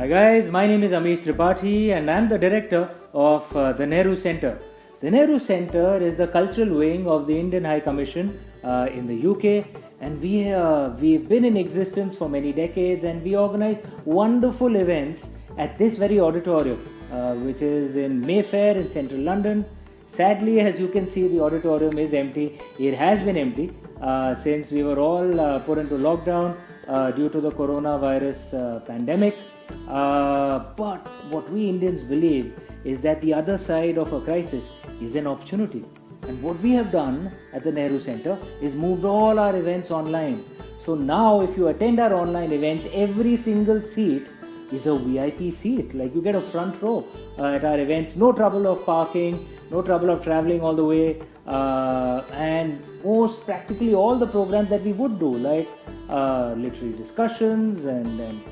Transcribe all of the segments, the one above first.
Hi guys, my name is Amish Tripathi and I am the director of the Nehru Center. The Nehru Center is the cultural wing of the Indian High Commission in the UK, and we've been in existence for many decades, and we organize wonderful events at this very auditorium, which is in Mayfair in central London. Sadly, as you can see, the auditorium is empty. It has been empty since we were all put into lockdown due to the coronavirus pandemic. But what we Indians believe is that the other side of a crisis is an opportunity. And what we have done at the Nehru Center is moved all our events online. So now if you attend our online events, every single seat is a VIP seat. Like you get a front row at our events. No trouble of parking, no trouble of traveling all the way. And practically all the programs that we would do, like literary discussions and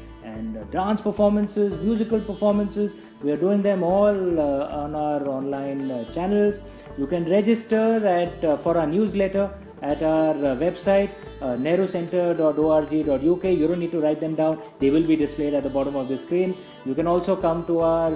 dance performances, musical performances, we are doing them all on our online channels. You can register for our newsletter at our website nehrucenter.org.uk. You don't need to write them down, they will be displayed at the bottom of the screen. You can also come to our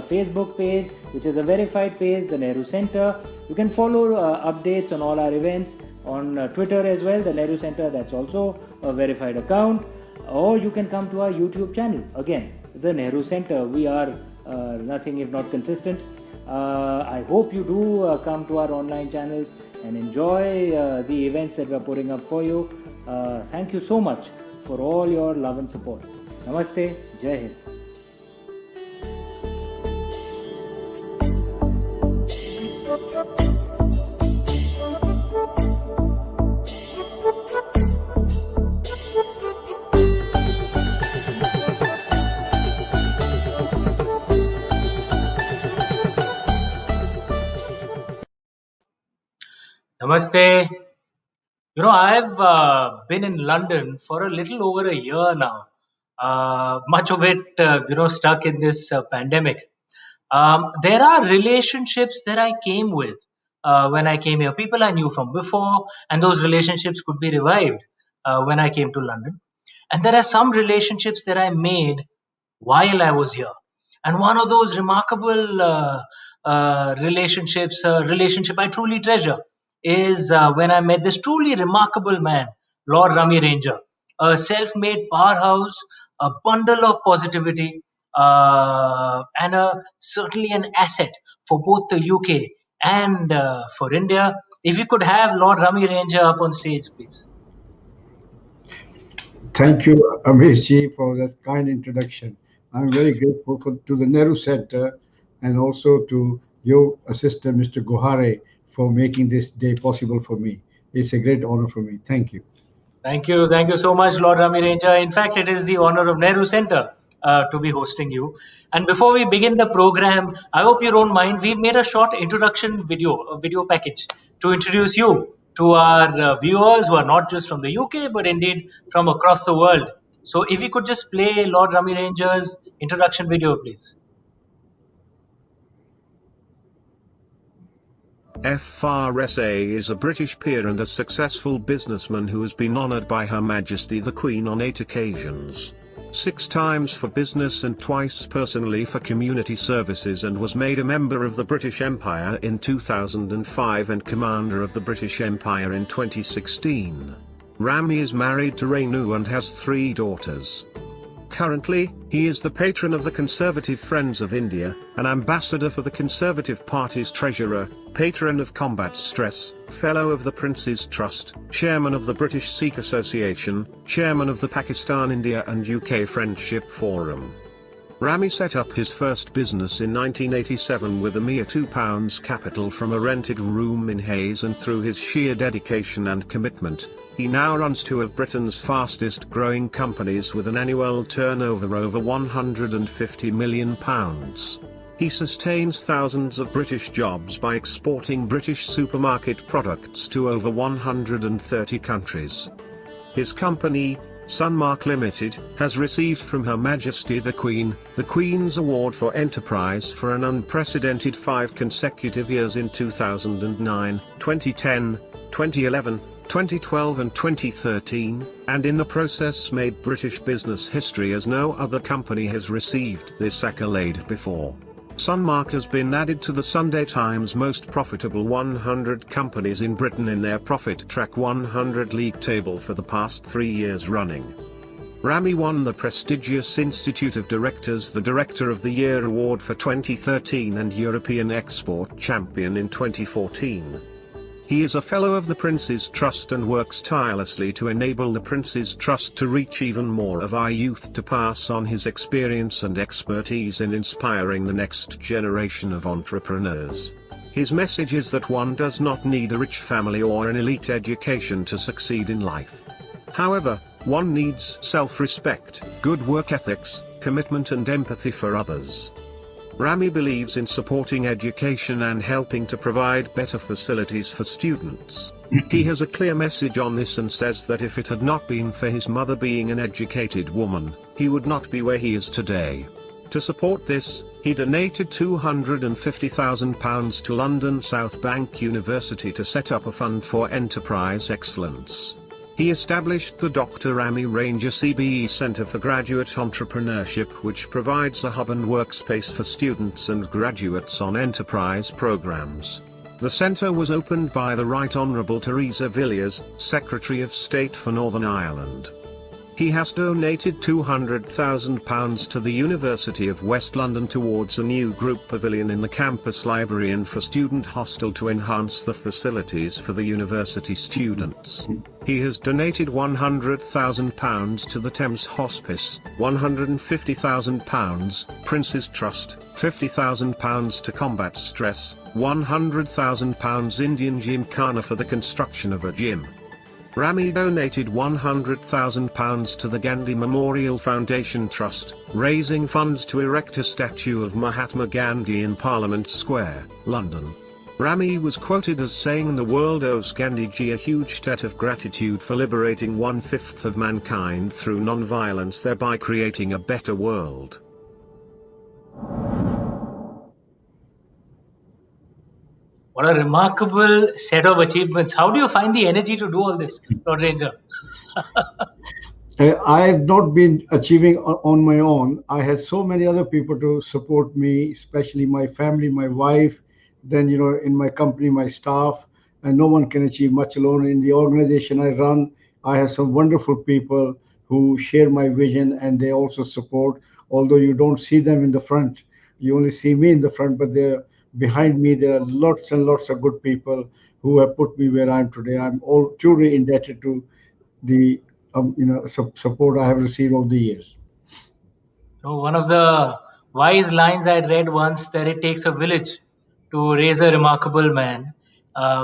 Facebook page, which is a verified page, the Nehru Center. You can follow updates on all our events on Twitter as well, the Nehru Center, that's also a verified account. Or you can come to our YouTube channel, again, the Nehru Center. We are nothing if not consistent. I hope you do come to our online channels and enjoy the events that we are putting up for you. Thank you so much for all your love and support. Namaste, Jai Hind. Namaste. I've been in London for a little over a year now. Much of it, stuck in this pandemic. There are relationships that I came with when I came here. People I knew from before, and those relationships could be revived when I came to London. And there are some relationships that I made while I was here. And one of those remarkable relationships, a relationship I truly treasure, is when I met this truly remarkable man, Lord Rami Ranger, a self-made powerhouse, a bundle of positivity, and certainly an asset for both the UK and for India. If you could have Lord Rami Ranger up on stage, please. Thank you, Amish ji, for that kind introduction. I'm very grateful to the Nehru Center and also to your assistant, Mr. Gohare, for making this day possible for me. It's a great honor for me. Thank you. Thank you. Thank you so much, Lord Rami Ranger. In fact, it is the honor of Nehru Center to be hosting you. And before we begin the program, I hope you don't mind, we've made a short introduction video, a video package to introduce you to our viewers who are not just from the UK, but indeed from across the world. So if you could just play Lord Rami Ranger's introduction video, please. FRSA is a British peer and a successful businessman who has been honoured by Her Majesty the Queen on 8 occasions. 6 times for business and twice personally for community services, and was made a member of the British Empire in 2005 and Commander of the British Empire in 2016. Rami is married to Renu and has 3 daughters. Currently, he is the patron of the Conservative Friends of India, an ambassador for the Conservative Party's treasurer, patron of Combat Stress, fellow of the Prince's Trust, chairman of the British Sikh Association, chairman of the Pakistan, India and UK Friendship Forum. Rami set up his first business in 1987 with a mere £2 capital from a rented room in Hayes, and through his sheer dedication and commitment, he now runs 2 of Britain's fastest growing companies with an annual turnover over £150 million. He sustains thousands of British jobs by exporting British supermarket products to over 130 countries. His company, Sunmark Limited, has received from Her Majesty the Queen, the Queen's Award for Enterprise for an unprecedented 5 consecutive years in 2009, 2010, 2011, 2012 and 2013, and in the process made British business history as no other company has received this accolade before. Sunmark has been added to the Sunday Times most profitable 100 companies in Britain in their Profit Track 100 league table for the past 3 years running. Rami won the prestigious Institute of Directors the Director of the Year award for 2013 and European Export Champion in 2014. He is a Fellow of the Prince's Trust and works tirelessly to enable the Prince's Trust to reach even more of our youth, to pass on his experience and expertise in inspiring the next generation of entrepreneurs. His message is that one does not need a rich family or an elite education to succeed in life. However, one needs self-respect, good work ethics, commitment and empathy for others. Rami believes in supporting education and helping to provide better facilities for students. He has a clear message on this and says that if it had not been for his mother being an educated woman, he would not be where he is today. To support this, he donated £250,000 to London South Bank University to set up a fund for enterprise excellence. He established the Dr. Rami Ranger CBE Centre for Graduate Entrepreneurship, which provides a hub and workspace for students and graduates on enterprise programs. The centre was opened by the Right Honourable Theresa Villiers, Secretary of State for Northern Ireland. He has donated £200,000 to the University of West London towards a new group pavilion in the campus library and for student hostel to enhance the facilities for the university students. He has donated £100,000 to the Thames Hospice, £150,000, Prince's Trust, £50,000 to combat stress, £100,000 Indian Gymkhana for the construction of a gym. Rami donated £100,000 to the Gandhi Memorial Foundation Trust, raising funds to erect a statue of Mahatma Gandhi in Parliament Square, London. Rami was quoted as saying the world owes Gandhiji a huge debt of gratitude for liberating 1/5 of mankind through non-violence, thereby creating a better world. What a remarkable set of achievements. How do you find the energy to do all this, Lord Ranger? I have not been achieving on my own. I had so many other people to support me, especially my family, my wife, then, in my company, my staff, and no one can achieve much alone. In the organization I run, I have some wonderful people who share my vision and they also support, although you don't see them in the front. You only see me in the front, but they're behind me. There are lots and lots of good people who have put me where I am today. I'm all truly indebted to the support I have received over the years. So one of the wise lines I read once, that it takes a village to raise a remarkable man,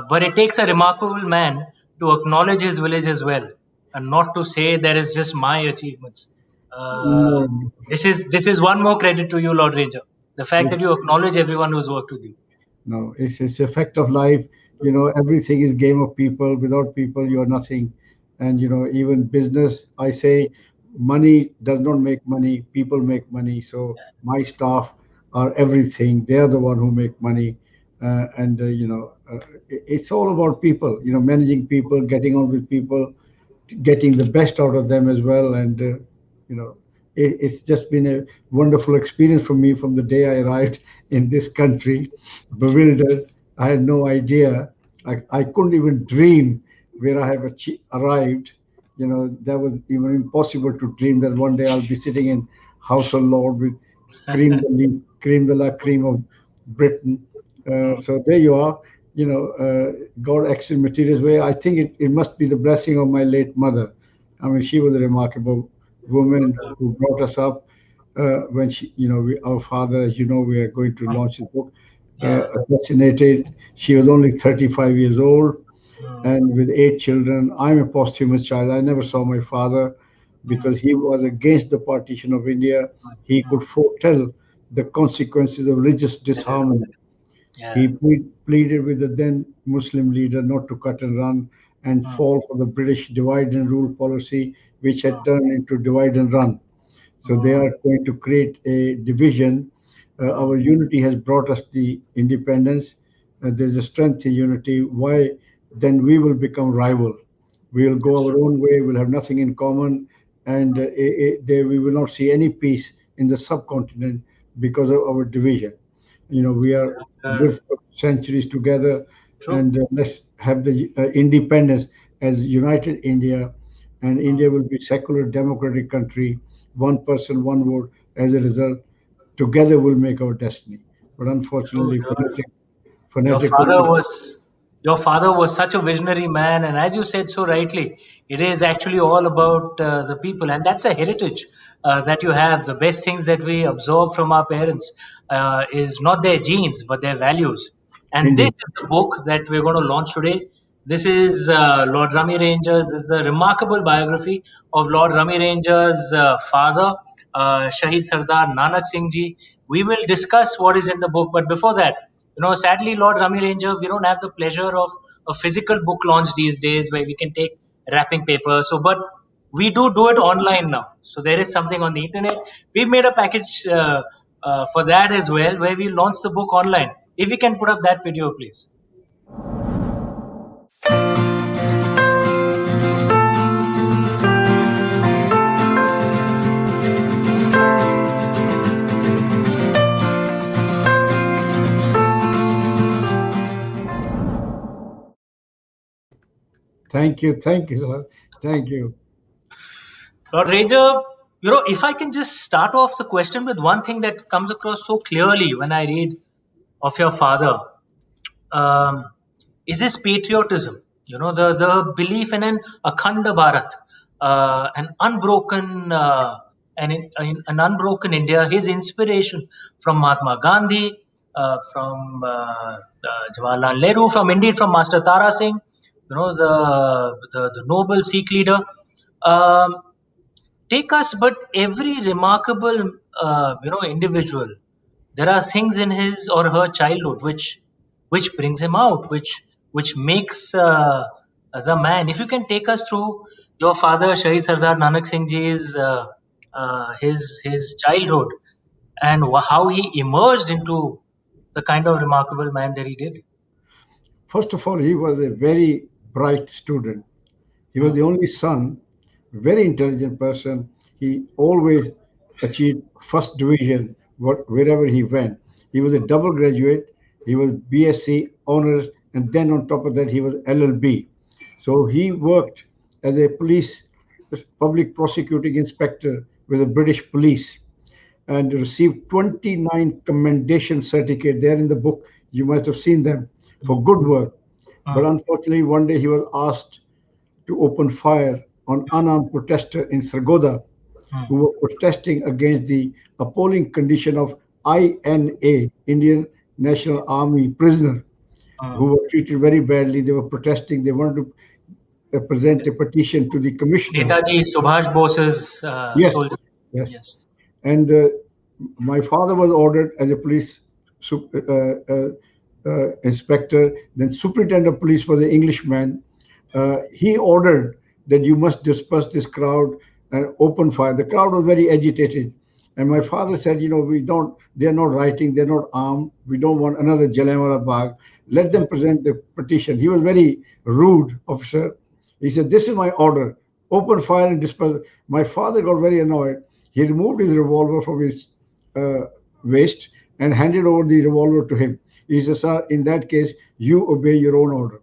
but it takes a remarkable man to acknowledge his village as well, and not to say that is just my achievements. No, This is one more credit to you, Lord Ranger. The fact that you acknowledge everyone who's worked with you. no, it's a fact of life. Everything is game of people. Without people, you are nothing. And even business, I say, money does not make money. People make money. So my staff are everything. They are the one who make money. It's all about people. Managing people, getting on with people, getting the best out of them as well. And it's just been a wonderful experience for me from the day I arrived in this country, bewildered. I had no idea. I couldn't even dream where I have arrived. That was even impossible to dream that one day I'll be sitting in House of Lords with cream de la cream of Britain. So there you are. God acts in mysterious way. I think it must be the blessing of my late mother. I mean, she was a remarkable woman who brought us up. When our father, as you know, we are going to launch his book, assassinated. She was only 35 years old, and with 8 children. I'm a posthumous child. I never saw my father because he was against the partition of India. He could foretell the consequences of religious disharmony. He pleaded with the then Muslim leader not to cut and run and fall for the British divide and rule policy, which had turned into divide and run. So they are going to create a division. Our unity has brought us the independence. There's a strength in unity. Why then we will become rival? We'll go our own way. We'll have nothing in common, and we will not see any peace in the subcontinent because of our division. We are lived for centuries together, True. and let's have the independence as united India, and India will be secular democratic country, one person, one vote. As a result, together we'll make our destiny. But True. unfortunately, Your fanatic father politics. was your father was such a visionary man, and as you said so rightly, it is actually all about the people, and that's a heritage that you have. The best things that we absorb from our parents is not their genes, but their values. And this Indeed. is the book that we're going to launch today. This is Lord Rami Ranger's. This is a remarkable biography of Lord Rami Ranger's father, Shaheed Sardar Nanak Singh ji. We will discuss what is in the book, but before that, sadly, Lord Rami Ranger, we don't have the pleasure of a physical book launch these days where we can take wrapping paper. So, but we do it online now. So there is something on the internet. We've made a package for that as well, where we launch the book online. If we can put up that video, please. Thank you, sir. Thank you. Lord Ranger, if I can just start off the question with one thing that comes across so clearly when I read of your father, um, is his patriotism. The belief in an Akhanda Bharat, an unbroken an unbroken India. His inspiration from Mahatma Gandhi, from Jawaharlal Nehru, from indeed from Master Tara Singh. The noble Sikh leader. Um, Take us, but every remarkable individual, there are things in his or her childhood which brings him out, which makes the man. If you can take us through your father Shahid Sardar Nanak Singh ji's his childhood and how he emerged into the kind of remarkable man that he did. First of all, he was a very bright student. He was the only son, very intelligent person. He always achieved first division wherever he went. He was a double graduate. He was BSc honors, and then on top of that, he was LLB. So he worked as a public prosecuting inspector with the British police and received 29 commendation certificates. There in the book, you must have seen them for good work. But unfortunately, one day he was asked to open fire on unarmed protesters in Sargodha who were protesting against the appalling condition of INA, Indian National Army prisoner, who were treated very badly. They were protesting. They wanted to present a petition to the commissioner. Netaji Subhash Bose's Yes, soldier. yes. Yes. And my father was ordered as a police inspector, then superintendent of police was an Englishman. He ordered that you must disperse this crowd and open fire. The crowd was very agitated. And my father said, they're not writing, they're not armed. We don't want another Jallianwala Bagh. Let them present the petition. He was very rude officer. He said, this is my order. Open fire and disperse. My father got very annoyed. He removed his revolver from his waist and handed over the revolver to him. He said, sir, in that case, you obey your own order.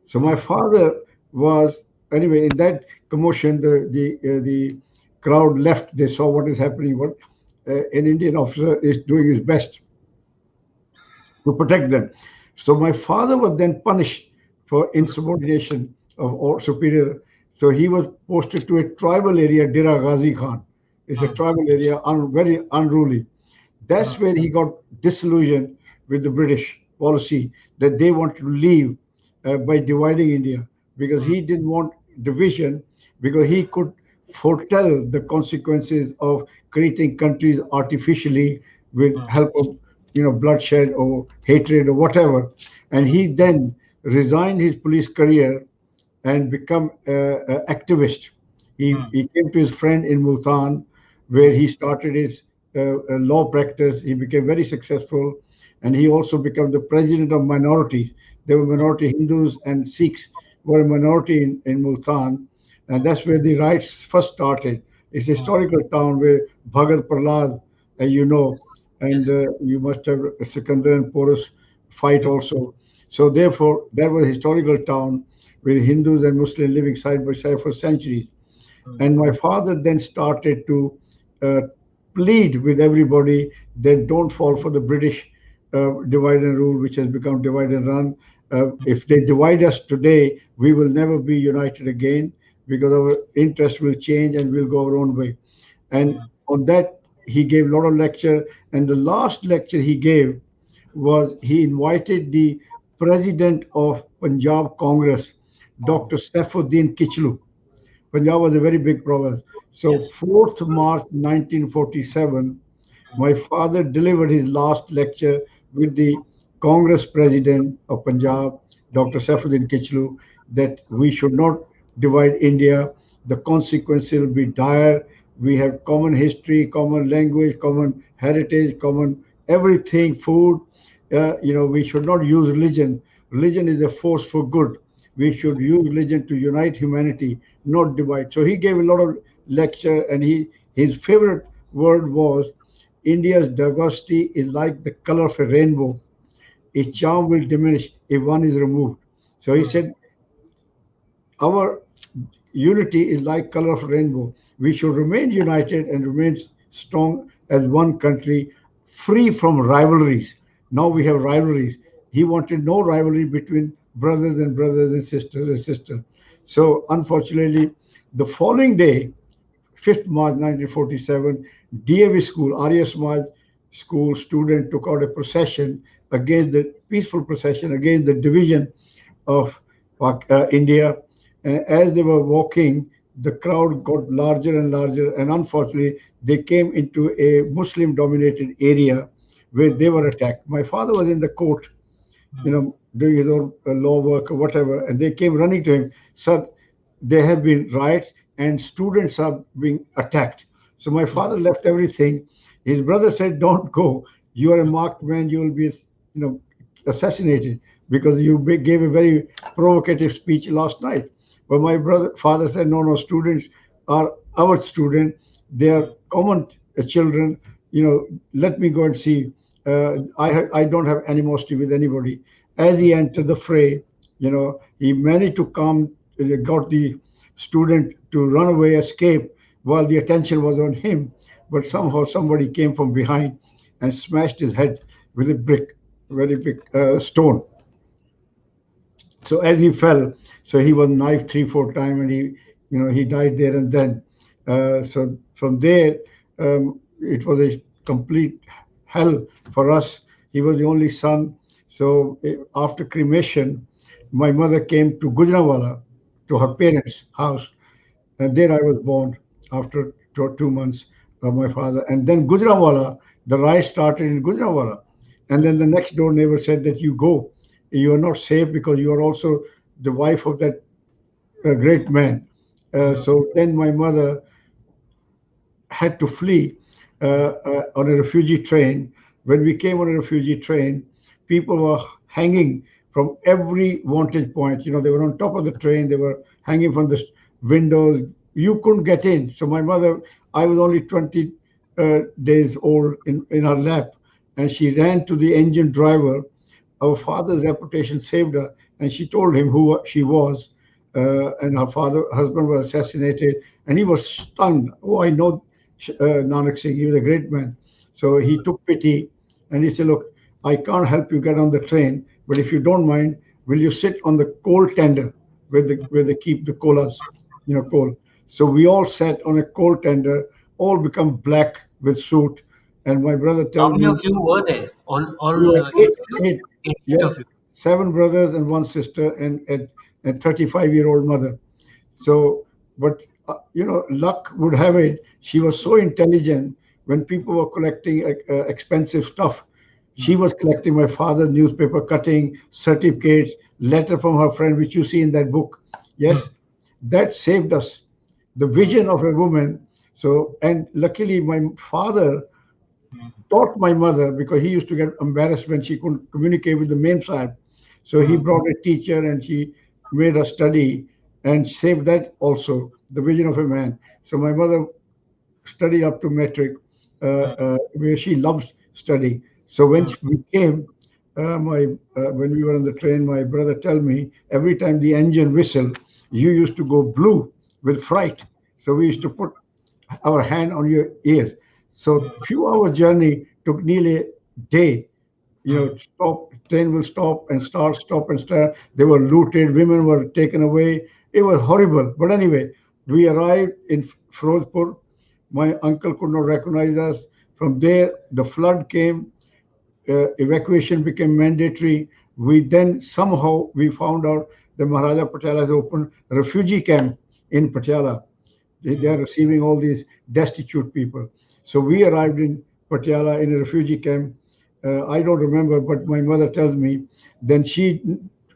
So my father was, anyway, in that commotion, the crowd left. They saw what is happening. What an Indian officer is doing his best to protect them. So my father was then punished for insubordination of superior. So he was posted to a tribal area, Dera Ghazi Khan. It's a tribal area, very unruly. That's where he got disillusioned with the British policy that they wanted to leave by dividing India, because he didn't want division, because he could foretell the consequences of creating countries artificially with help of bloodshed or hatred or whatever. And he then resigned his police career and become an activist. He came to his friend in Multan, where he started his law practice. He became very successful, and he also became the president of minorities. There were minority Hindus and Sikhs were a minority in Multan, and that's where the riots first started. It's a historical town where Bhagat Prahlad, you know, and Yes. you must have Sikandar and Porus fight also. So therefore, that was a historical town with Hindus and Muslims living side by side for centuries. And my father then started to uh, plead with everybody that don't fall for the British divide and rule, which has become divide and run. If they divide us today, we will never be united again because our interest will change and we'll go our own way. And on that, he gave a lot of lecture. And the last lecture he gave was he invited the president of Punjab Congress, Oh, Dr. Saifuddin Kichlu. Punjab was a very big province. So yes. 4th March 1947, my father delivered his last lecture with the Congress President of Punjab, Dr. Saifuddin Kichlu, that we should not divide India. The consequences will be dire. We have common history, common language, common heritage, common everything, food. We should not use religion. Religion is a force for good. We should use religion to unite humanity, not divide. So he gave a lot of lecture, and his favorite word was India's diversity is like the color of a rainbow. Its charm will diminish if one is removed. So he said, our unity is like color of rainbow. We should remain united and remain strong as one country, free from rivalries. Now we have rivalries. He wanted no rivalry between brothers and sisters. So unfortunately, the following day, 5th March 1947, DAV school, Arya Samaj school student took out a procession against the peaceful procession against the division of India. As they were walking, the crowd got larger and larger, and unfortunately, they came into a Muslim dominated area where they were attacked. My father was in the court, doing his own law work or whatever, and they came running to him. Sir, there have been riots and students are being attacked. So my father left everything. His brother said, "Don't go. You are a marked man. You will be, assassinated because you gave a very provocative speech last night." But my father said, "No, no. Students are our student. They are common children. Let me go and see. I don't have animosity with anybody." As he entered the fray, he managed to got the student to run away, escape, while the attention was on him. But somehow somebody came from behind and smashed his head with a brick, very big stone. So as he fell, so he was knifed 3, 4 times, and he died there and then. So from there, it was a complete hell for us. He was the only son. So after cremation, my mother came to Gujranwala, to her parents' house, and there I was born after 2 months of my father. And then Gujranwala, the riot started in Gujranwala. And then the next door neighbor said that you go. You are not safe because you are also the wife of that great man. So then my mother had to flee on a refugee train. When we came on a refugee train, people were hanging from every vantage point. They were on top of the train, they were hanging from the windows. You couldn't get in. So my mother, I was only 20 days old in her lap, and she ran to the engine driver. Our father's reputation saved her, and she told him who she was. And her husband was assassinated, and he was stunned. Oh, I know Nanak Singh. He was a great man. So he took pity, and he said, "Look, I can't help you get on the train, but if you don't mind, will you sit on the coal tender where they keep the colas, coal?" So we all sat on a coal tender, all become black with soot. And my brother How tells many of me, you were there? we All were eight eight, of you? eight, Eight yes, of you. 7 brothers and 1 sister, and a 35-year-old mother. So, but luck would have it, she was so intelligent. When people were collecting expensive stuff, she was collecting my father's newspaper cutting, certificates, letter from her friend, which you see in that book. Yes, that saved us. The vision of a woman. So, and luckily, my father taught my mother because he used to get embarrassed when she couldn't communicate with the main side. So he brought a teacher, and she made her study and saved that also, the vision of a man. So my mother studied up to metric, where she loves study. So when we came, my when we were on the train, my brother tell me every time the engine whistled, you used to go blue with fright. So we used to put our hand on your ear. So few hour journey took nearly a day. Stop, train will stop and start, stop and start. They were looted, women were taken away. It was horrible. But anyway, we arrived in Firozpur. My uncle could not recognize us. From there, the flood came. Evacuation became mandatory. We then somehow we found out that Maharaja Patel has opened a refugee camp in Patiala. They are receiving all these destitute people. So we arrived in Patiala in a refugee camp. I don't remember, but my mother tells me. Then she,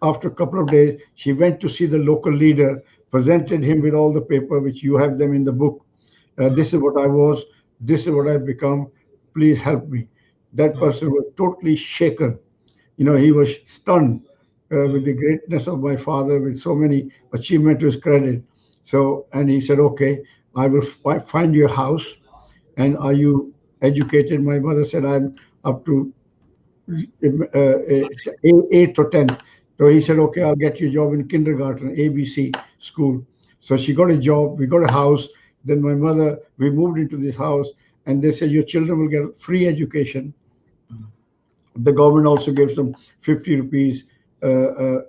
after a couple of days, she went to see the local leader, presented him with all the paper, which you have them in the book. This is what I was. This is what I've become. Please help me. That person was totally shaken. He was stunned with the greatness of my father, with so many achievements to his credit. So, and he said, okay, I will find you a house. And are you educated? My mother said, I'm up to 8th or 10th. So he said, okay, I'll get you a job in kindergarten, ABC school. So she got a job, we got a house. Then my mother, we moved into this house, and they said, your children will get free education. The government also gives them 50 rupees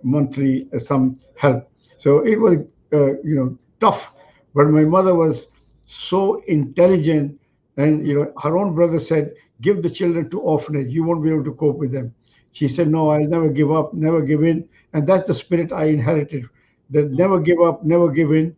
monthly, some help. So it was, tough. But my mother was so intelligent, and her own brother said, "Give the children to orphanage. You won't be able to cope with them." She said, "No, I'll never give up, never give in," and that's the spirit I inherited. That never give up, never give in.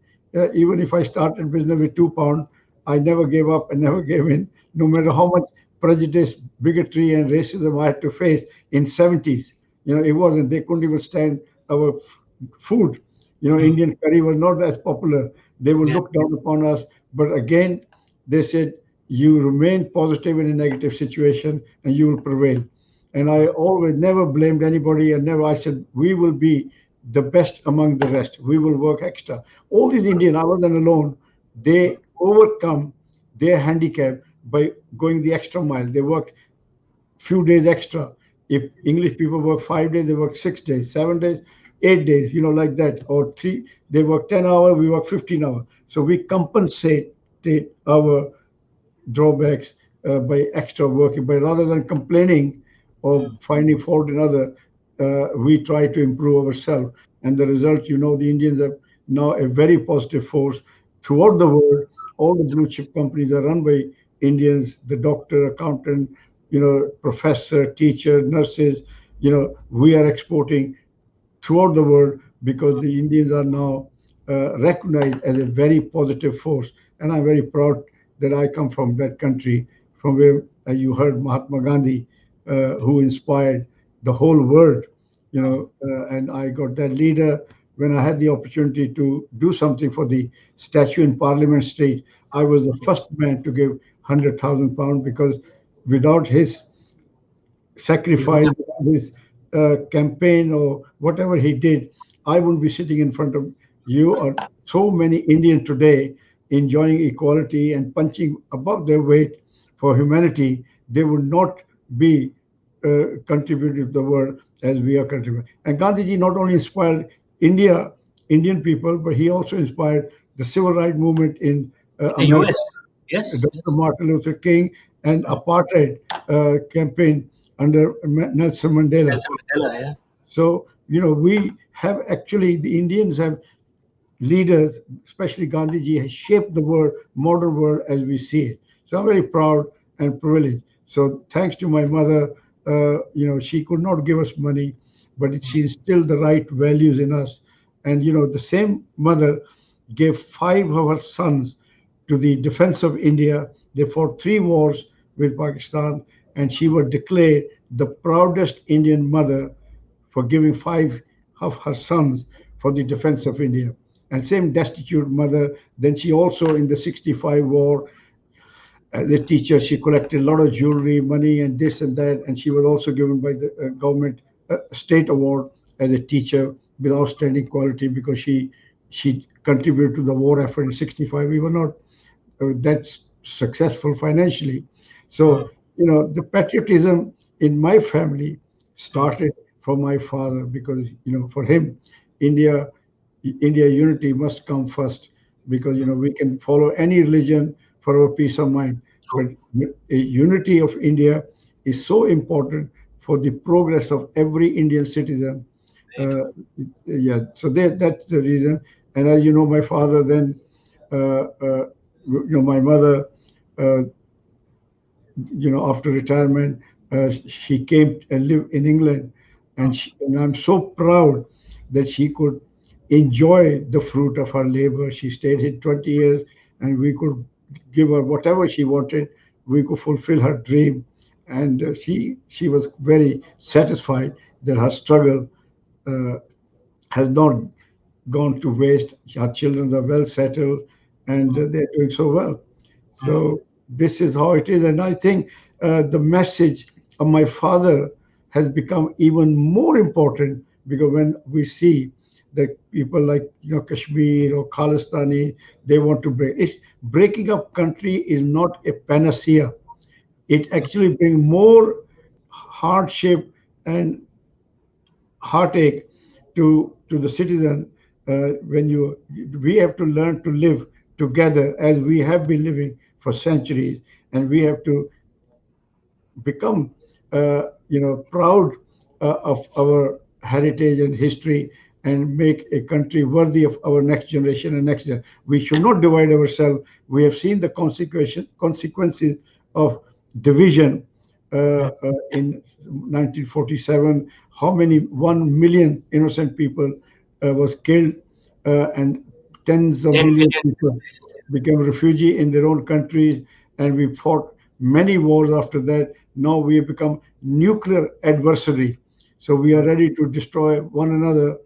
Even if I started business with £2, I never gave up and never gave in, no matter how much prejudice, bigotry, and racism I had to face in '70s. It wasn't. They couldn't even stand our food. Indian curry was not as popular. They would Yeah. look down upon us. But again, they said, you remain positive in a negative situation and you will prevail. And I always never blamed anybody, and never, I said, we will be the best among the rest. We will work extra. All these Indian, I wasn't alone, they overcome their handicap by going the extra mile. They worked few days extra. If English people work 5 days, they work 6 days, 7 days, 8 days, like that. Or three, they work 10 hours, we work 15 hours. So we compensate our drawbacks by extra working. But rather than complaining or finding fault in other, we try to improve ourselves. And the result, the Indians are now a very positive force throughout the world. All the blue chip companies are run by Indians, the doctor, accountant, professor, teacher, nurses. We are exporting throughout the world because the Indians are now recognized as a very positive force. And I'm very proud that I come from that country, from where you heard Mahatma Gandhi, who inspired the whole world. And I got that leader when I had the opportunity to do something for the statue in Parliament Street. I was the first man to give £100,000 because without his sacrifice, his campaign, or whatever he did, I wouldn't be sitting in front of you or so many Indians today enjoying equality and punching above their weight for humanity. They would not be contributing to the world as we are contributing. And Gandhiji not only inspired Indian people, but he also inspired the civil rights movement in The America. US. Yes. Dr. Martin Luther King and apartheid campaign under Nelson Mandela. Nelson Mandela, yeah. So, we have actually, the Indians have leaders, especially Gandhiji, has shaped the world, modern world as we see it. So I'm very proud and privileged. So thanks to my mother, she could not give us money, but she instilled the right values in us. And, the same mother gave 5 of her sons to the defense of India. They fought 3 wars with Pakistan, and she was declared the proudest Indian mother for giving 5 of her sons for the defense of India. And same destitute mother. Then she also, in the '65 war, as a teacher, she collected a lot of jewelry, money, and this and that. And she was also given by the government a state award as a teacher with outstanding quality because she contributed to the war effort in '65. We were not that successful financially. So, the patriotism in my family started from my father because, for him, India, India unity must come first because, we can follow any religion for our peace of mind. But a unity of India is so important for the progress of every Indian citizen. Uh, yeah, so that's the reason. And as you know, my father then, my mother, uh, after retirement, she came and lived in England, and I'm so proud that she could enjoy the fruit of her labor. She stayed here 20 years, and we could give her whatever she wanted. We could fulfill her dream, and she was very satisfied that her struggle uh, has not gone to waste. Our children are well settled, and they're doing so well. So this is how it is, and I think the message of my father has become even more important because when we see that people like Kashmir or Khalistani, they want to break. It's breaking up country is not a panacea. It actually brings more hardship and heartache to the citizen when we have to learn to live together as we have been living for centuries, and we have to become proud of our heritage and history and make a country worthy of our next generation and next generation. We should not divide ourselves. We have seen the consequences of division in 1947. How many 1 million innocent people was killed, and tens of 10 millions of million. people became refugee in their own countries, and we fought many wars after that. Now we have become nuclear adversary. So we are ready to destroy one another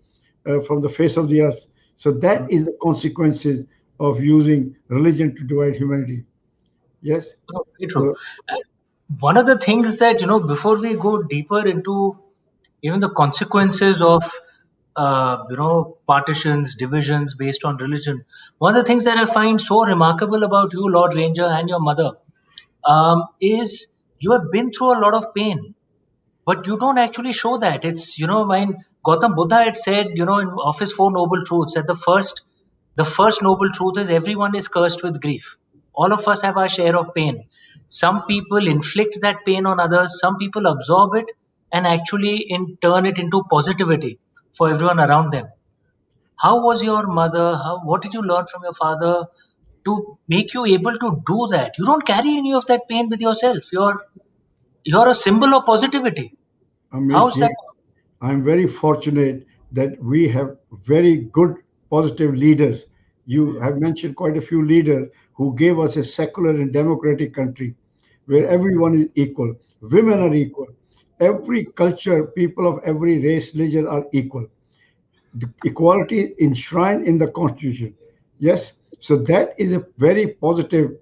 from the face of the earth. So that is the consequences of using religion to divide humanity. Yes. Oh, very true. So And one of the things that, before we go deeper into even the consequences of, partitions, divisions based on religion, one of the things that I find so remarkable about you, Lord Ranger, and your mother, is you have been through a lot of pain, but you don't actually show that. It's, when Gautam Buddha had said, in of his four noble truths, that the first noble truth is everyone is cursed with grief. All of us have our share of pain. Some people inflict that pain on others, some people absorb it and actually turn it into positivity for everyone around them. How was your mother? What did you learn from your father to make you able to do that? You don't carry any of that pain with yourself. You're a symbol of positivity. How's Amish, that? I'm very fortunate that we have very good, positive leaders. You have mentioned quite a few leaders who gave us a secular and democratic country where everyone is equal. Women are equal. Every culture, people of every race, religion are equal. The equality is enshrined in the Constitution. Yes, so that is a very positive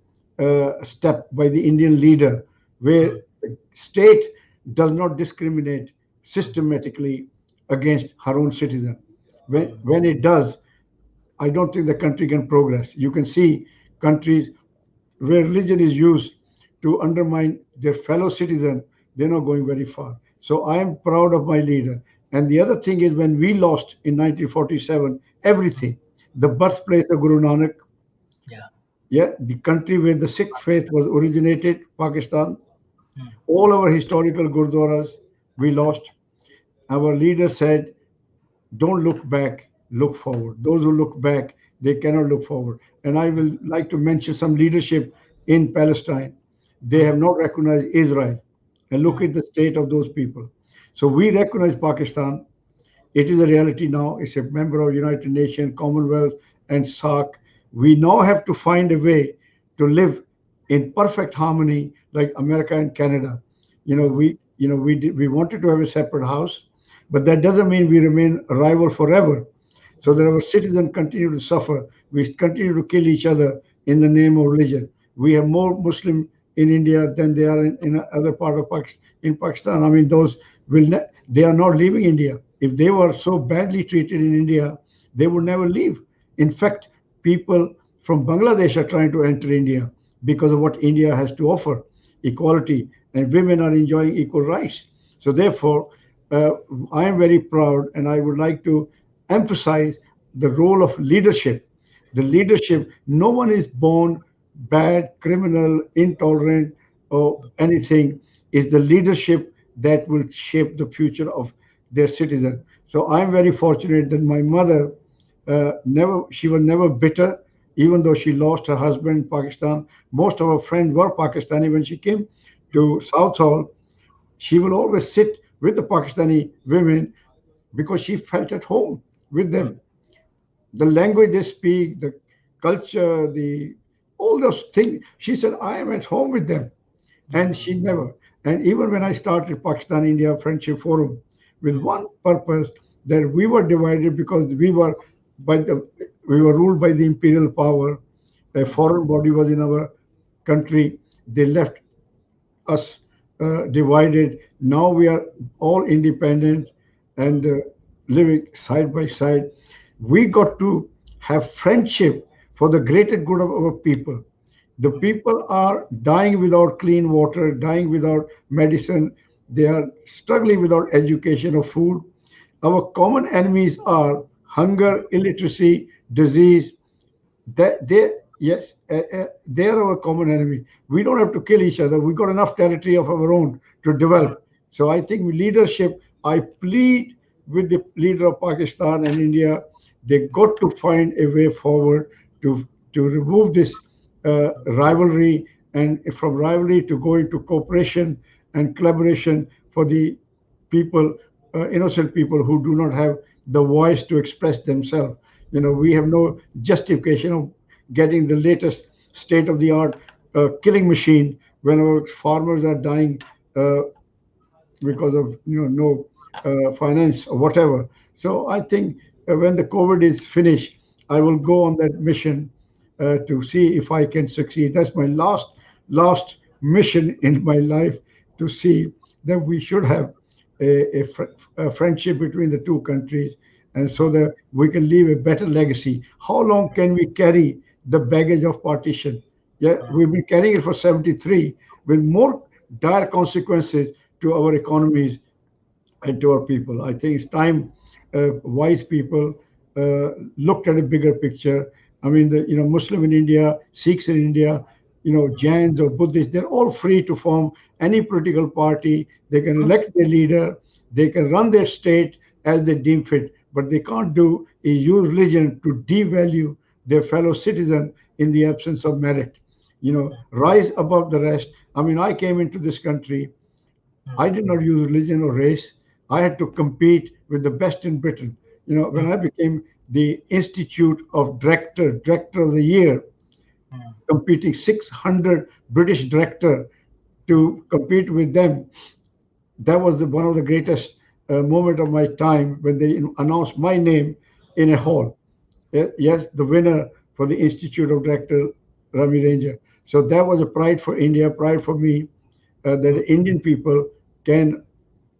step by the Indian leader, where the state does not discriminate systematically against her own citizen. When it does, I don't think the country can progress. You can see countries where religion is used to undermine their fellow citizen, they're not going very far. So I am proud of my leader. And the other thing is when we lost in 1947 everything, the birthplace of Guru Nanak, Yeah. yeah, the country where the Sikh faith was originated, Pakistan, all our historical gurdwaras we lost. Our leader said, don't look back, look forward. Those who look back, they cannot look forward. And I will like to mention some leadership in Palestine. They have not recognized Israel. And look at the state of those people. So we recognize Pakistan. It is a reality now. It's a member of United Nations, Commonwealth, and SARC. We now have to find a way to live in perfect harmony, like America and Canada. We wanted to have a separate house, but that doesn't mean we remain a rival forever. So that our citizens continue to suffer. We continue to kill each other in the name of religion. We have more Muslim in India than they are in other part of Pakistan. In Pakistan, I mean, they are not leaving India. If they were so badly treated in India, they would never leave. In fact, people from Bangladesh are trying to enter India because of what India has to offer, equality, and women are enjoying equal rights. So therefore, uh, I am very proud, and I would like to emphasize the role of leadership. The leadership, no one is born bad, criminal, intolerant, or anything. Is the leadership that will shape the future of their citizen. So I'm very fortunate that my mother she was never bitter, even though she lost her husband in Pakistan. Most of her friends were Pakistani. When she came to Southall, she will always sit with the Pakistani women because she felt at home with them. The language they speak, the culture, the all those things. She said, I am at home with them. And she never. And even when I started Pakistan India Friendship Forum with one purpose, that we were divided because we were ruled by the imperial power. A foreign body was in our country. They left us divided. Now we are all independent and living side by side. We got to have friendship for the greater good of our people. The people are dying without clean water, dying without medicine. They are struggling without education or food. Our common enemies are hunger, illiteracy, disease. That they yes, they are our common enemy. We don't have to kill each other. We got enough territory of our own to develop. So I think leadership. I plead with the leader of Pakistan and India. They got to find a way forward to remove this rivalry, and from rivalry to go into cooperation and collaboration for the people, innocent people who do not have the voice to express themselves. We have no justification of getting the latest state of the art killing machine when our farmers are dying uh, because of no finance or whatever. So I think when the COVID is finished, I will go on that mission to see if I can succeed. That's my last mission in my life, to see that we should have a friendship between the two countries, and so that we can leave a better legacy. How long can we carry the baggage of partition? Yeah, we've been carrying it for 73 with more dire consequences to our economies and to our people. I think it's time wise people looked at a bigger picture. I mean, Muslim in India, Sikhs in India, Jains or Buddhists, they're all free to form any political party. They can elect their leader. They can run their state as they deem fit. But they can't do is use religion to devalue their fellow citizen in the absence of merit. Rise above the rest. I mean, I came into this country. I did not use religion or race. I had to compete with the best in Britain. When I became the Institute of Director of the Year, competing 600 British director to compete with them, that was one of the greatest moment of my time when they announced my name in a hall. Yes, the winner for the Institute of Director, Rami Ranger. So that was a pride for India, pride for me, that Indian people can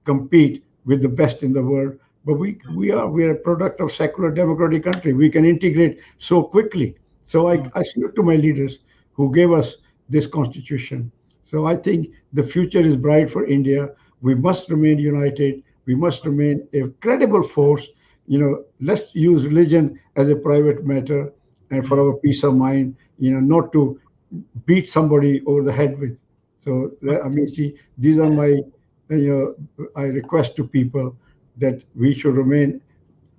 compete with the best in the world. But we are a product of secular democratic country. We can integrate so quickly. So I salute to my leaders who gave us this constitution. So I think the future is bright for India. We must remain united. We must remain a credible force. Let's use religion as a private matter and for our peace of mind. Not to beat somebody over the head with. So I mean, see, these are my I request to people that we should remain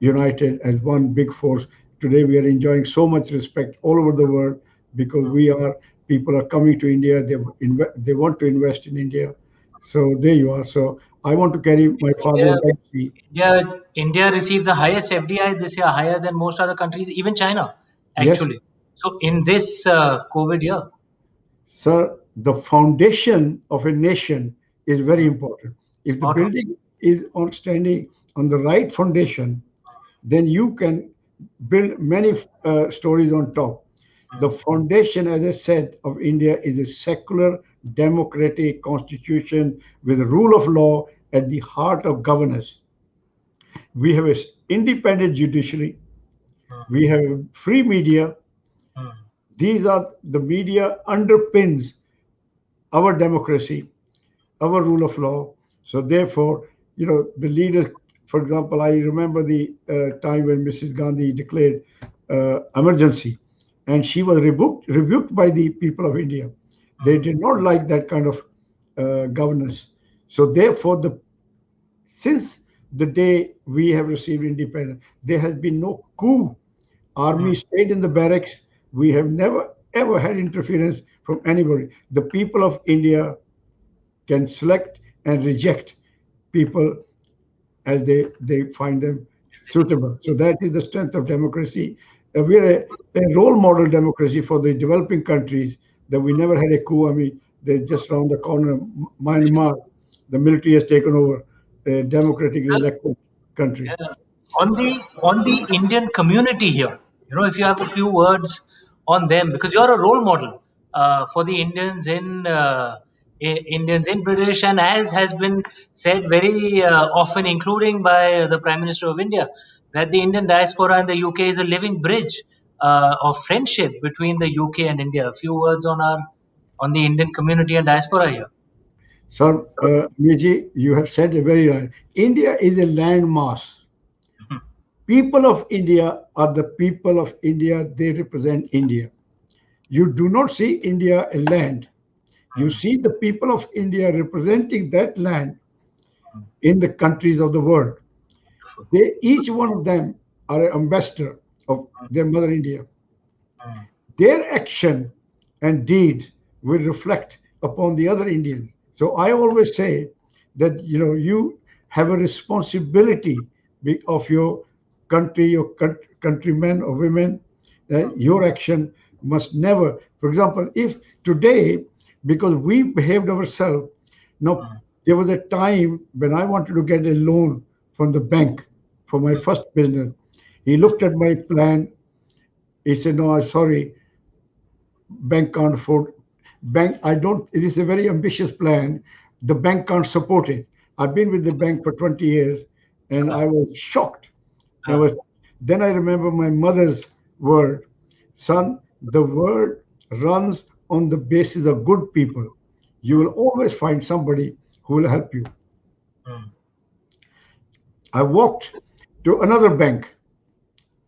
united as one big force. Today we are enjoying so much respect all over the world because people are coming to India. They want to invest in India. So there you are. So I want to carry my father's India, legacy. India received the highest FDI this year, higher than most other countries, even China, Yes, actually. So in this COVID year, sir, the foundation of a nation is very important. If the spot on. building is standing on the right foundation, then you can build many stories on top. The foundation, as I said, of India is a secular, democratic constitution with the rule of law at the heart of governance. We have an independent judiciary. We have a free media. These are the media underpins our democracy, our rule of law. So therefore, the leaders, for example, I remember the time when Mrs. Gandhi declared emergency, and she was rebuked by the people of India. They did not like that kind of governance. So therefore, since the day we have received independence, there has been no coup. Army stayed in the barracks. We have never ever had interference from anybody. The people of India can select and reject people as they find them suitable. So that is the strength of democracy. We're a role model democracy for the developing countries, that we never had a coup. I mean, they just around the corner, Myanmar, the military has taken over a democratically elected country. Yeah. On the Indian community here, if you have a few words on them, because you're a role model for the Indians in British, and as has been said very often, including by the Prime Minister of India, that the Indian diaspora and the UK is a living bridge of friendship between the UK and India. A few words on the Indian community and diaspora here. So, Vijay, you have said it very right. India is a landmass. People of India are the people of India. They represent India. You do not see India a land. You see the people of India representing that land in the countries of the world. Each one of them are an ambassador of their mother India. Their action and deeds will reflect upon the other Indians. So I always say that you have a responsibility of your country, your countrymen or women. Your action must never. For example, if today, because we behaved ourselves, there was a time when I wanted to get a loan from the bank for my first business. He looked at my plan. He said, "No, I'm sorry, bank can't afford. Bank, I don't. It is a very ambitious plan. The bank can't support it." I've been with the bank for 20 years, and I was shocked. Then I remember my mother's word, "Son, the world runs on the basis of good people. You will always find somebody who will help you." I walked to another bank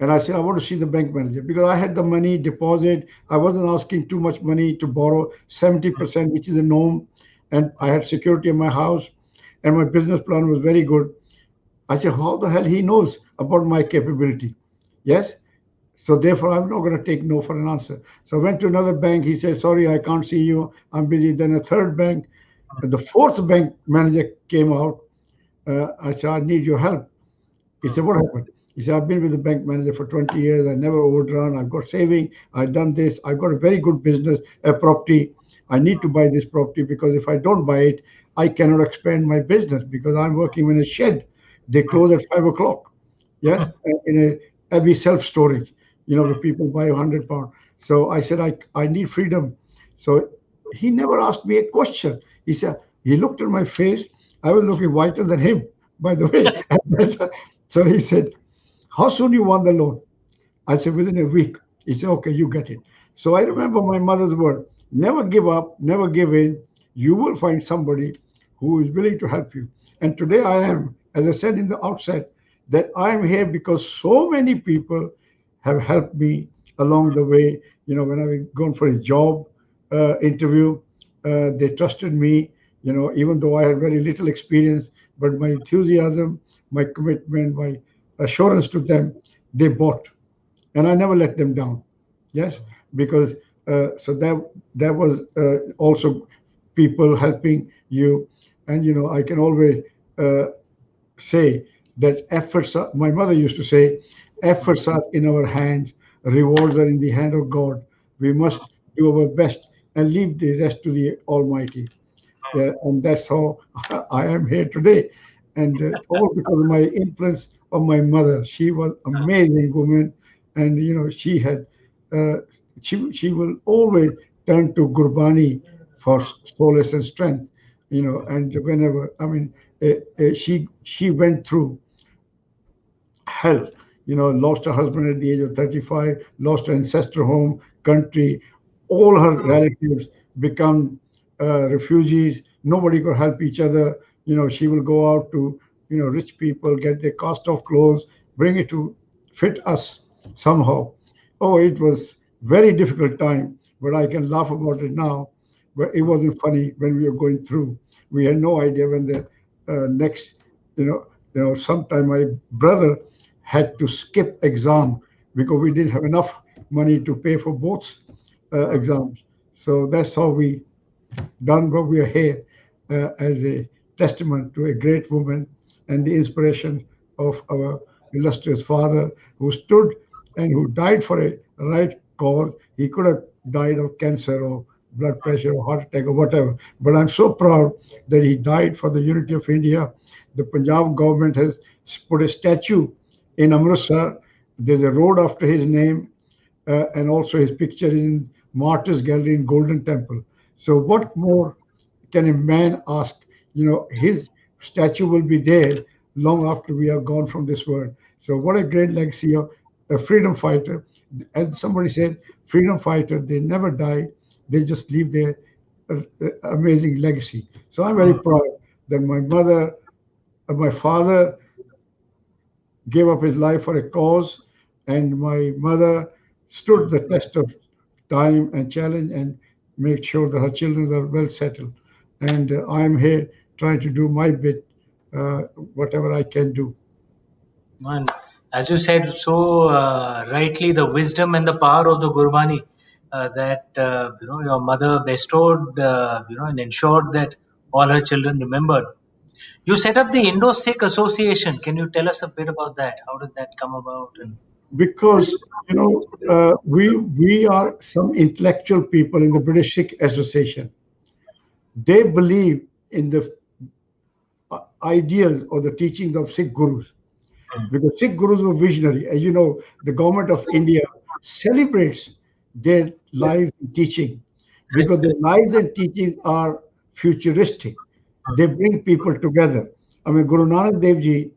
and I said, "I want to see the bank manager," because I had the money deposit. I wasn't asking too much money to borrow, 70%, which is the norm. And I had security in my house, and my business plan was very good. I said, "How the hell he knows about my capability?" Yes. So therefore, I'm not going to take no for an answer. So I went to another bank. He said, "Sorry, I can't see you. I'm busy." Then a third bank. The fourth bank manager came out. I said, "I need your help." He said, "What happened?" He said, "I've been with the bank manager for 20 years. I never overdrawn. I've got saving. I've done this. I've got a very good business, a property. I need to buy this property because if I don't buy it, I cannot expand my business because I'm working in a shed. They close at 5 o'clock. Yes, in a Abbey self-storage, where people buy £100. So I said, I need freedom. So he never asked me a question. He looked at my face. I was looking whiter than him, by the way. So he said, "How soon you want the loan?" I said, "Within a week." He said, "Okay, you get it." So I remember my mother's word, "Never give up, never give in. You will find somebody who is willing to help you." And today I am, as I said in the outset, that I am here because so many people have helped me along the way. When I was going for a job interview, they trusted me, even though I had very little experience, but my enthusiasm, my commitment, my assurance to them, they bought, and I never let them down. Yes, because so that was also people helping you, and I can always say that efforts are, my mother used to say, efforts are in our hands, rewards are in the hand of God. We must do our best and leave the rest to the Almighty. Yeah, and that's how I am here today, and all because of my influence of my mother. She was amazing woman, and she had she will always turn to Gurbani for solace and strength. And whenever, I mean, she went through hell. Lost her husband at the age of 35, lost her ancestor home, country. All her relatives become refugees. Nobody could help each other. She will go out to, rich people, get their cast off clothes, bring it to fit us somehow. Oh, it was very difficult time, but I can laugh about it now. But it wasn't funny when we were going through. We had no idea when the next, sometime my brother had to skip exam because we didn't have enough money to pay for both exams. So that's how we done what we are here as a testament to a great woman and the inspiration of our illustrious father who stood and who died for a right cause. He could have died of cancer or blood pressure or heart attack or whatever. But I'm so proud that he died for the unity of India. The Punjab government has put a statue in Amritsar. There's a road after his name, and also his picture is in Martyrs Gallery in Golden Temple. So what more can a man ask? His statue will be there long after we are gone from this world. So what a great legacy of a freedom fighter. As somebody said, freedom fighter, they never die. They just leave their amazing legacy. So I'm very proud that my mother, my father gave up his life for a cause, and my mother stood the test of time and challenge and made sure that her children are well settled. And I'm here trying to do my bit, whatever I can do. And as you said so rightly, the wisdom and the power of the Gurbani that your mother bestowed, and ensured that all her children remembered. You set up the Indo-Sikh Association. Can you tell us a bit about that? How did that come about? And Because we are some intellectual people in the British Sikh Association. They believe in the ideals or the teachings of Sikh gurus, because Sikh gurus were visionary. As you know, the government of India celebrates their lives and teaching because their lives and teachings are futuristic. They bring people together. I mean, Guru Nanak Dev Ji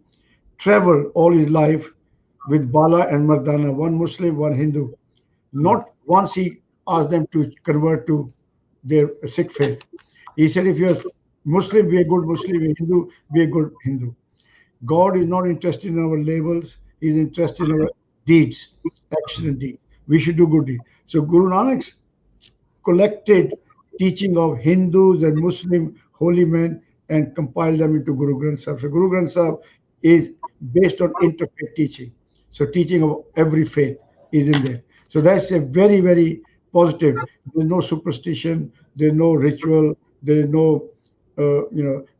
traveled all his life with Bala and Mardana, one Muslim, one Hindu. Not once he asked them to convert to their Sikh faith. He said, if you're Muslim, be a good Muslim, a Hindu, be a good Hindu. God is not interested in our labels, He's interested in our deeds, action and deed. We should do good deeds. So Guru Nanak's collected teaching of Hindus and Muslim holy men and compiled them into Guru Granth Sahib. So Guru Granth Sahib is based on interfaith teaching. So teaching of every faith is in there. So that's a very, very positive. There's no superstition, there's no ritual, there is no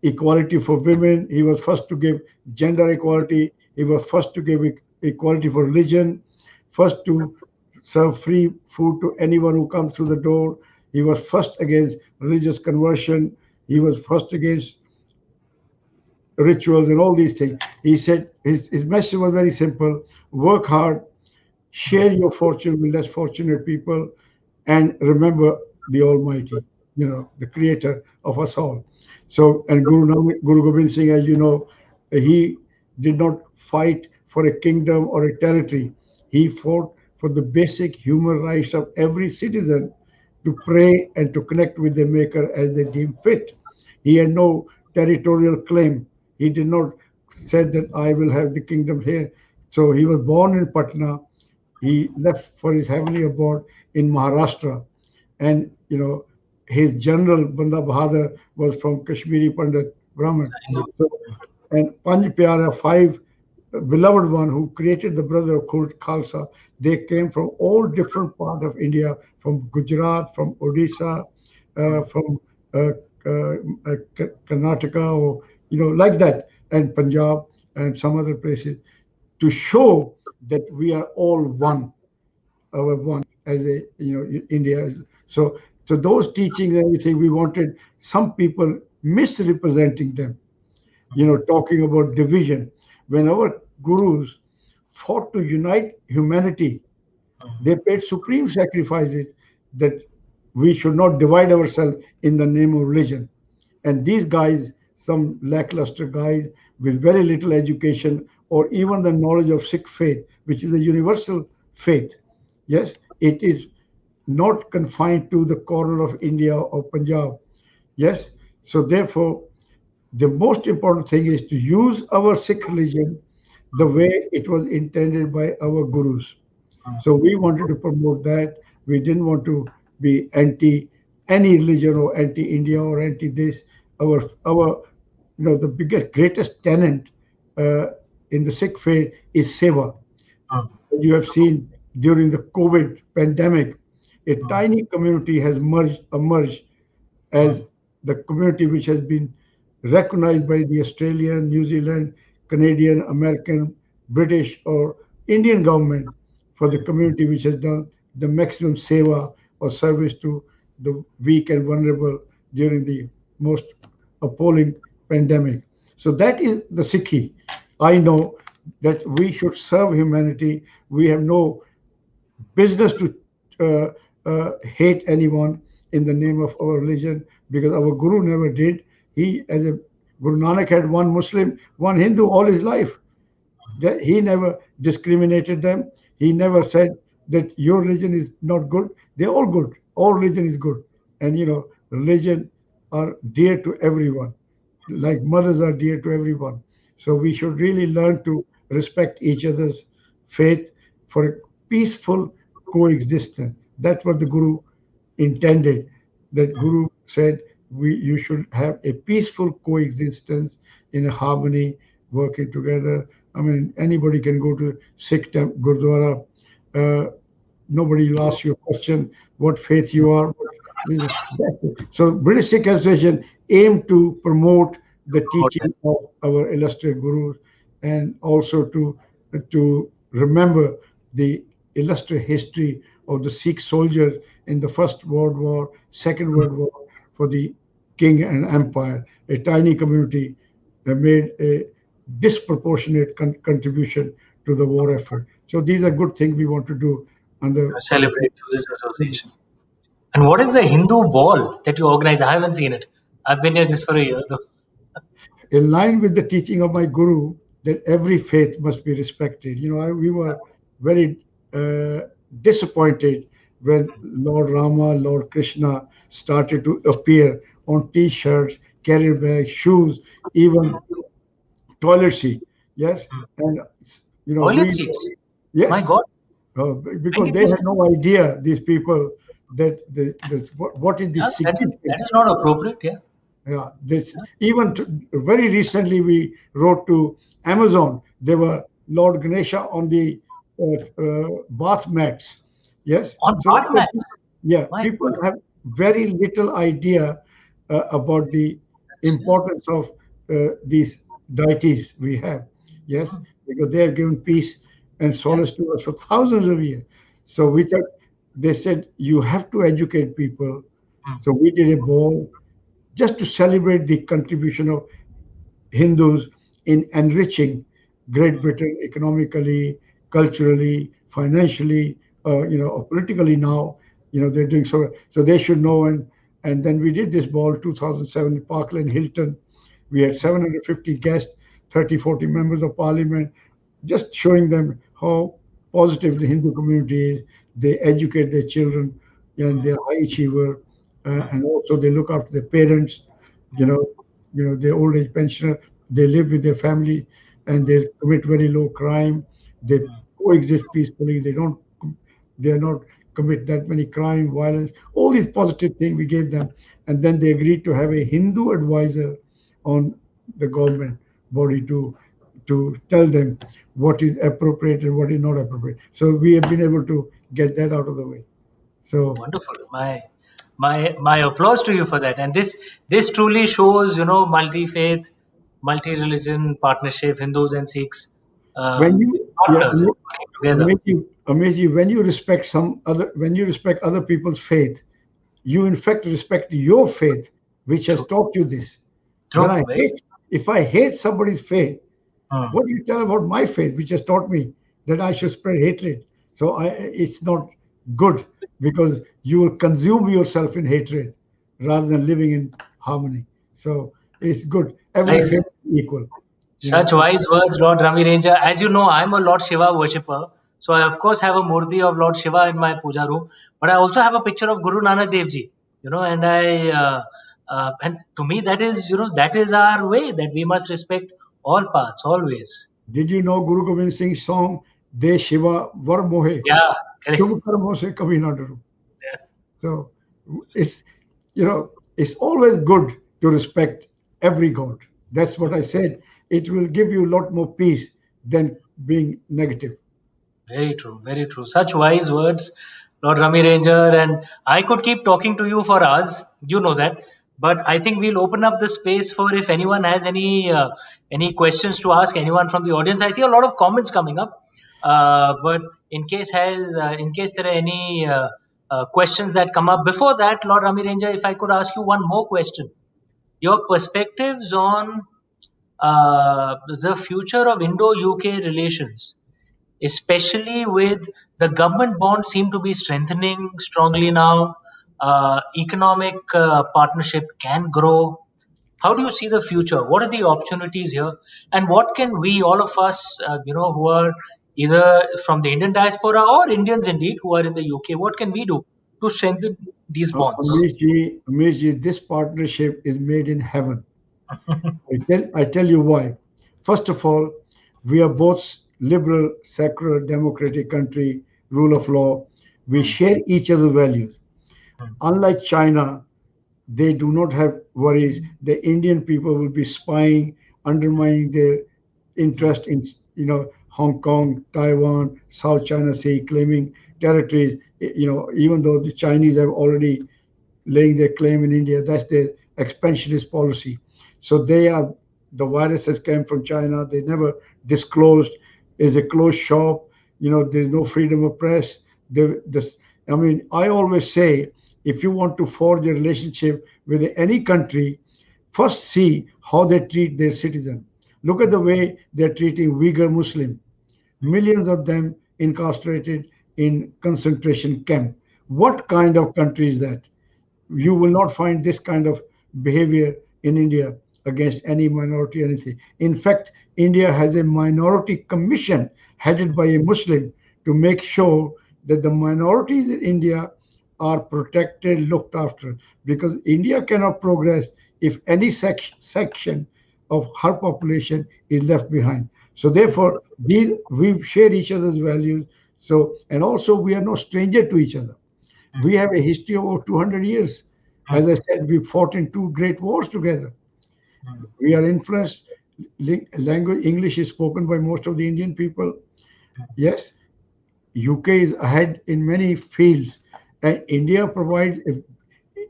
equality for women. He was first to give gender equality. He was first to give equality for religion, first to serve free food to anyone who comes through the door. He was first against religious conversion. He was first against rituals and all these things. He said his message was very simple: work hard, share your fortune with less fortunate people, and remember the Almighty, the creator of us all. So, and Guru Gobind Singh, as you know, he did not fight for a kingdom or a territory. He fought for the basic human rights of every citizen to pray and to connect with their maker as they deem fit. He had no territorial claim. He did not said that I will have the kingdom here. So he was born in Patna. He left for his heavenly abode in Maharashtra. And, his general Banda Bahadur was from Kashmiri Pandit Brahmin. So, and Panj Pyara, five beloved one who created the brother of Khalsa, they came from all different parts of India, from Gujarat, from Odisha, from Karnataka, or like that, and Punjab and some other places, to show that we are all one, our one as a India. So those teachings and everything, we wanted some people misrepresenting them, talking about division. When our gurus fought to unite humanity, they paid supreme sacrifices that we should not divide ourselves in the name of religion. And these guys, some lackluster guys with very little education, or even the knowledge of Sikh faith, which is a universal faith. Yes, it is not confined to the corner of India or Punjab. Yes, so therefore, the most important thing is to use our Sikh religion the way it was intended by our gurus. So we wanted to promote that. We didn't want to be anti any religion or anti India or anti this. Our the biggest greatest tenet uh, in the Sikh faith is seva. You have seen during the COVID pandemic, a tiny community has emerged as the community which has been recognized by the Australian, New Zealand, Canadian, American, British, or Indian government for the community which has done the maximum seva or service to the weak and vulnerable during the most appalling pandemic. So that is the Sikhi. I know that we should serve humanity. We have no business to hate anyone in the name of our religion because our Guru never did. He, as a Guru Nanak, had one Muslim, one Hindu all his life. He never discriminated them. He never said that your religion is not good. They're all good. All religion is good. And religion are dear to everyone, like mothers are dear to everyone. So we should really learn to respect each other's faith for a peaceful coexistence. That's what the Guru intended. That Guru said you should have a peaceful coexistence in a harmony, working together. I mean, anybody can go to Sikh Gurdwara. Nobody will ask you a question what faith you are. So British Sikh Association aim to promote the teaching of our illustrious gurus and also to remember the illustrious history of the Sikh soldiers in the First World War, Second World War for the king and empire. A tiny community made a disproportionate contribution to the war effort. So these are good things we want to do under Celebrate through this association. And what is the Hindu ball that you organize? I haven't seen it. I've been here just for a year though. in line with the teaching of my guru that every faith must be respected. We were very disappointed when Lord Rama, Lord Krishna started to appear on T-shirts, carrier bags, shoes, even toilet seat. Yes, and Toilet seats. My yes, God. When because did they this? had no idea, these people, that what is the Yeah, that significance. is not appropriate. Yeah. Yeah, this even very recently we wrote to Amazon. There were Lord Ganesha on the bath mats. Yes, On so part mats. yeah, My people God. have very little idea about the Yeah. importance of these deities we have. Yes, because they have given peace and Yeah. solace to us for thousands of years. So we thought they said you have to educate people. So we did a ball just to celebrate the contribution of Hindus in enriching Great Britain economically, culturally, financially, politically now. They're doing so. So they should know. And then we did this ball 2007 in Parkland Hilton. We had 750 guests, 30, 40 members of parliament, just showing them how positive the Hindu community is. They educate their children and they're high achiever, and also they look after their parents. You know, their old age pensioner. They live with their family, and they commit very low crime. They coexist peacefully. They're not commit that many crime, violence. All these positive things we gave them, and then they agreed to have a Hindu advisor on the government body to tell them what is appropriate and what is not appropriate. So we have been able to get that out of the way. So Wonderful. My applause to you for that. And this truly shows, multi-faith, multi-religion partnership, Hindus and Sikhs, when you yeah, partners and working together. amazing when you respect other people's faith, you in fact respect your faith, which has True. taught you this. When True. Very. if I hate somebody's faith, Hmm. what do you tell about my faith, which has taught me that I should spread hatred? So it's not good because you will consume yourself in hatred rather than living in harmony. So it's good. Every Nice. faith is equal. Such wise words, Lord Rami Ranger. As you know, I'm a Lord Shiva worshipper. So I of course have a murti of Lord Shiva in my puja room. But I also have a picture of Guru Nanak Dev Ji. And to me that is, that is our way, that we must respect all paths, always. Did you know Guru Gobind Singh's song, De Shiva Var Mohe, Yeah, correct. Shubh Karmo Se Kabhi Na Daru? Yeah. So it's, it's always good to respect every god. That's what I said. It will give you a lot more peace than being negative. Very true, very true. Such wise words, Lord Rami Ranger. And I could keep talking to you for hours, you know that. But I think we'll open up the space for if anyone has any questions to ask anyone from the audience. I see a lot of comments coming up, but in case there are any questions that come up before that, Lord Rami Ranger, if I could ask you one more question, your perspectives on the future of Indo-UK relations, especially with the government bonds seem to be strengthening strongly now. Economic partnership can grow. How do you see the future? What are the opportunities here? And what can we, all of us, who are either from the Indian diaspora or Indians indeed who are in the UK, what can we do to strengthen these bonds? Amish ji, this partnership is made in heaven. I tell you why. First of all, we are both liberal, secular, democratic country, rule of law. We share each other's values. Unlike China, they do not have worries. The Indian people will be spying, undermining their interest in Hong Kong, Taiwan, South China Sea, claiming territories. Even though the Chinese have already laying their claim in India. That's their expansionist policy. So the viruses came from China. They never disclosed. It's a closed shop. There's no freedom of press. I always say, if you want to forge a relationship with any country, first see how they treat their citizen. Look at the way they're treating Uyghur Muslim. Millions of them incarcerated in concentration camp. What kind of country is that? You will not find this kind of behavior in India against any minority, anything. In fact, India has a minority commission headed by a Muslim to make sure that the minorities in India are protected, looked after, because India cannot progress if any section of her population is left behind. So therefore, we share each other's values. So, and also we are no stranger to each other. We have a history of over 200 years. As I said, we fought in two great wars together. We are influenced. Language English is spoken by most of the Indian people. Yes, UK is ahead in many fields, and India provides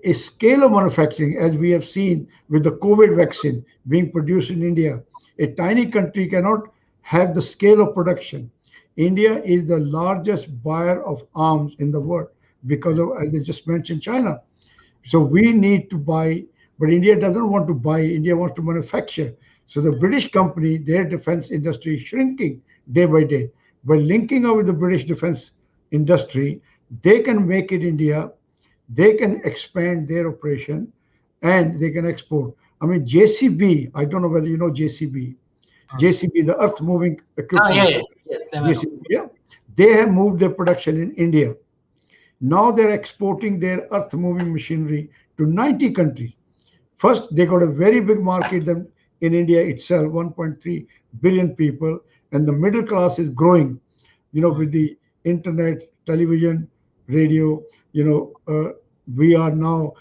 a scale of manufacturing, as we have seen with the COVID vaccine being produced in India. A tiny country cannot have the scale of production. India is the largest buyer of arms in the world because of, as I just mentioned, China. So we need to buy, but India doesn't want to buy. India wants to manufacture. So the British company, their defense industry is shrinking day by day. By linking up with the British defense industry, they can make it India, they can expand their operation, and they can export. JCB, I don't know whether you know JCB. JCB, the earth moving equipment. Yeah. Yes, JCB, yeah. They have moved their production in India. Now they're exporting their earth moving machinery to 90 countries. First, they got a very big market in India itself, 1.3 billion people, and the middle class is growing, with the internet, television, radio, we are now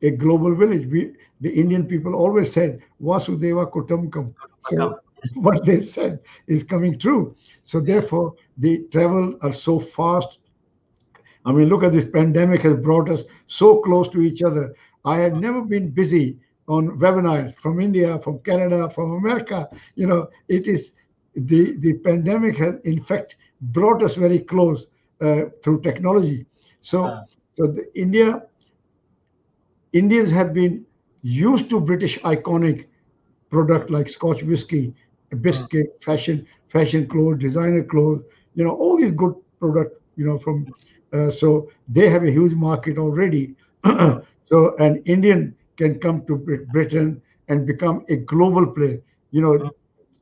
a global village. The Indian people always said, Vasudeva Kutumbakam. So what they said is coming true. So therefore, the travel are so fast. Look at this pandemic has brought us so close to each other. I have never been busy on webinars from India, from Canada, from America. It is the pandemic has in fact brought us very close through technology. So the Indians have been used to British iconic product like Scotch whiskey, biscuit, fashion clothes, designer clothes, all these good products, from so they have a huge market already. So an Indian can come to Britain and become a global player.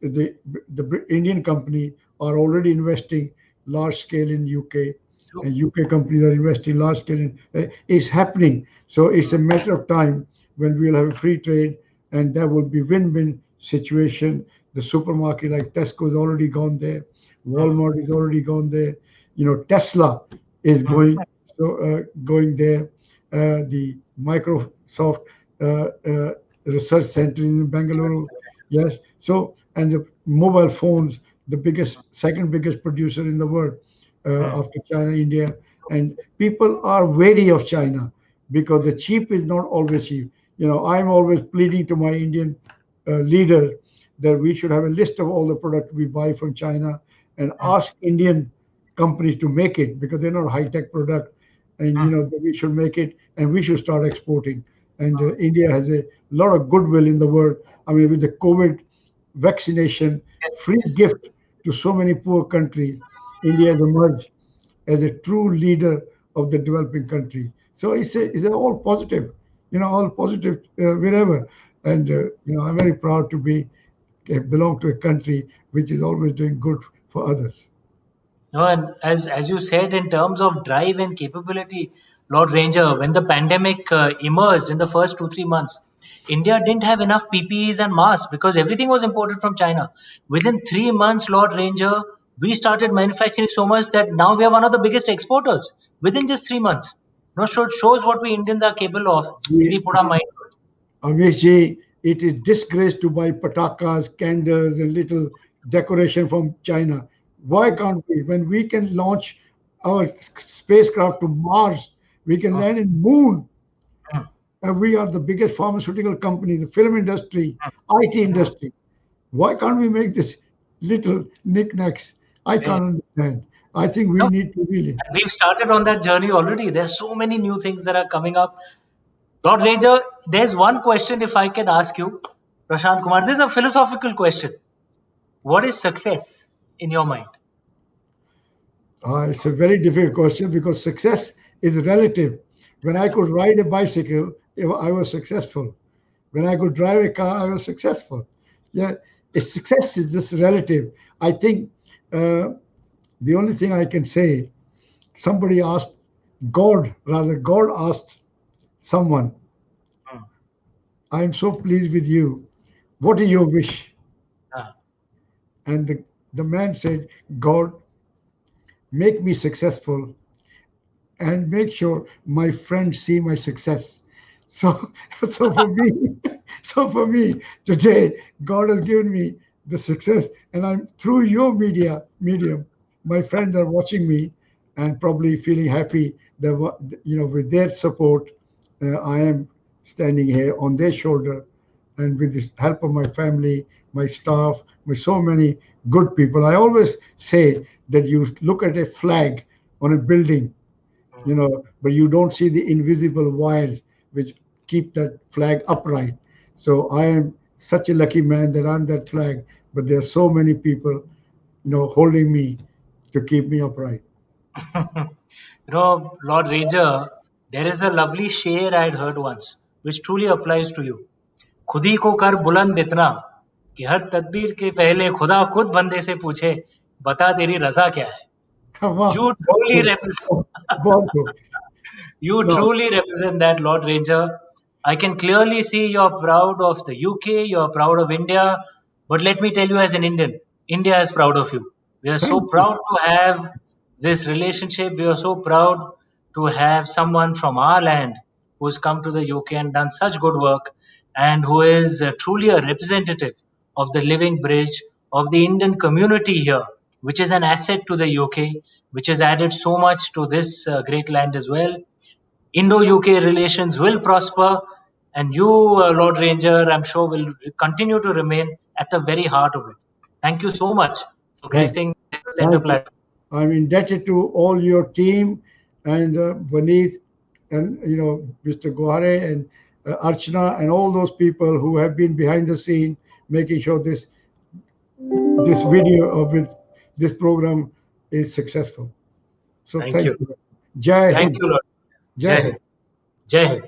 the Indian company are already investing large scale in UK, and UK companies are investing large scale in. It's happening. So it's a matter of time when we'll have a free trade, and that will be win-win situation. The supermarket like Tesco has already gone there, Walmart is already gone there. Tesla is going there. The Microsoft research center in Bangalore, yes. So, and the mobile phones, the second biggest producer in the world after China, India, and people are wary of China because the cheap is not always cheap. I'm always pleading to my Indian leader that we should have a list of all the products we buy from China and ask Indian companies to make it because they're not high-tech product, and we should make it and we should start exporting. And India has a lot of goodwill in the world. I mean, with the COVID vaccination, free gift to so many poor countries, India has emerged as a true leader of the developing country. So it's all positive, all positive wherever. And I'm very proud to belong to a country which is always doing good for others. No, and as you said, in terms of drive and capability, Lord Ranger, when the pandemic emerged in the first 2-3 months, India didn't have enough PPEs and masks because everything was imported from China. Within 3 months, Lord Ranger, we started manufacturing so much that now we are one of the biggest exporters within just 3 months. Shows what we Indians are capable of if we put our mind to it. Amishji, it is disgrace to buy patakas, candles, and little decoration from China. Why can't we? When we can launch our spacecraft to Mars, we can land in Moon. And we are the biggest pharmaceutical company, the film industry, IT industry. Why can't we make this little knickknacks? I can't understand. I think we need to really. We've started on that journey already. There's so many new things that are coming up. Lord Ranger, there's one question if I can ask you, Prashant Kumar. This is a philosophical question. What is success in your mind? It's a very difficult question because success is relative. When I could ride a bicycle, I was successful. When I could drive a car, I was successful. Yeah, success is just relative. I think the only thing I can say, somebody asked God asked someone, I'm so pleased with you. What is your wish? And the man said, God, make me successful and make sure my friends see my success. So for me today, God has given me the success, and I'm through your medium, my friends are watching me and probably feeling happy that with their support, I am standing here on their shoulder, and with the help of my family, my staff, with so many good people. I always say that you look at a flag on a building, but you don't see the invisible wires which keep that flag upright. So I am such a lucky man that I'm that flag, but there are so many people, holding me to keep me upright. Lord Ranger, there is a lovely share I had heard once, which truly applies to you. खुद ही को कर बुलंद इतना कि हर तदबीर के पहले खुदा खुद बंदे से पूछे बता तेरी रजा क्या है. You truly represent. You truly represent that, Lord Ranger. I can clearly see you're proud of the UK, you're proud of India, but let me tell you, as an Indian, India is proud of you. We are so proud to have this relationship. We are so proud to have someone from our land who's come to the UK and done such good work, and who is truly a representative of the living bridge of the Indian community here, which is an asset to the UK, which has added so much to this great land as well. Indo-UK relations will prosper, and you, Lord Ranger, I'm sure will continue to remain at the very heart of it. Thank you so much for gracing the Center platform. I'm indebted to all your team and Vaneet and Mr. Gohare and Archana and all those people who have been behind the scene making sure this video with this program is successful. So thank you. Jai Hind. Thank you, Lord. Jai Hind. Jai Hind.